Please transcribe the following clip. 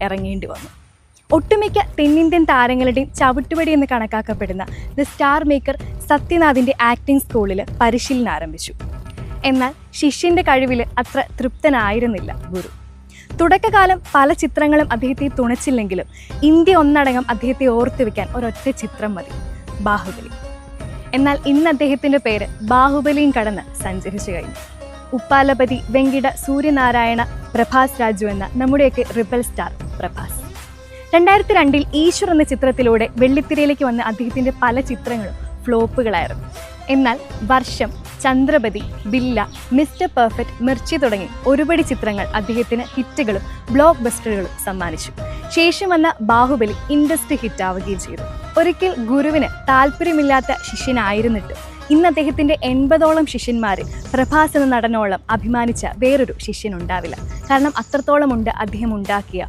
ഇറങ്ങേണ്ടി വന്നു. ഒട്ടുമിക്ക തെന്നിന്ത്യൻ താരങ്ങളുടെയും ചവിട്ടുപടി എന്ന് കണക്കാക്കപ്പെടുന്ന ദ സ്റ്റാർ മേക്കർ സത്യനാഥിൻ്റെ ആക്ടിംഗ് സ്കൂളിൽ പരിശീലനം ആരംഭിച്ചു. എന്നാൽ ശിഷ്യൻ്റെ കഴിവിൽ അത്ര തൃപ്തനായിരുന്നില്ല ഗുരു. തുടക്കകാലം പല ചിത്രങ്ങളും അദ്ദേഹത്തെ തുണച്ചില്ലെങ്കിലും ഇന്ത്യ ഒന്നടങ്കം അദ്ദേഹത്തെ ഓർത്തുവെക്കാൻ ഒരൊറ്റ ചിത്രം മതി, ബാഹുബലി. എന്നാൽ ഇന്ന് അദ്ദേഹത്തിൻ്റെ പേര് ബാഹുബലിയും കടന്ന് സഞ്ചരിച്ചു കഴിഞ്ഞു. ഉപ്പാലപതി, വെങ്കിട, സൂര്യനാരായണ, പ്രഭാസ് രാജു എന്ന നമ്മുടെയൊക്കെ റിബൽ സ്റ്റാർ പ്രഭാസ് 2002 ഈശ്വർ എന്ന ചിത്രത്തിലൂടെ വെള്ളിത്തിരയിലേക്ക് വന്ന അദ്ദേഹത്തിൻ്റെ പല ചിത്രങ്ങളും ഫ്ലോപ്പുകളായിരുന്നു. എന്നാൽ വർഷം, ചന്ദ്രപതി, ബില്ല, മിസ്റ്റർ പെർഫെക്റ്റ്, മിർച്ചി തുടങ്ങി ഒരുപടി ചിത്രങ്ങൾ അദ്ദേഹത്തിന് ഹിറ്റുകളും ബ്ലോക്ക് ബസ്റ്ററുകളും സമ്മാനിച്ചു. ശേഷം വന്ന ബാഹുബലി ഇൻഡസ്ട്രി ഹിറ്റാവുകയും ചെയ്തു. ഒരിക്കൽ ഗുരുവിന് താല്പര്യമില്ലാത്ത ശിഷ്യനായിരുന്നിട്ട് ഇന്ന് അദ്ദേഹത്തിൻ്റെ 80ഓളം ശിഷ്യന്മാരിൽ പ്രഭാസ് എന്ന നടനോളം അഭിമാനിച്ച വേറൊരു ശിഷ്യനുണ്ടാവില്ല. കാരണം അത്രത്തോളം ഉണ്ട് അദ്ദേഹം ഉണ്ടാക്കിയ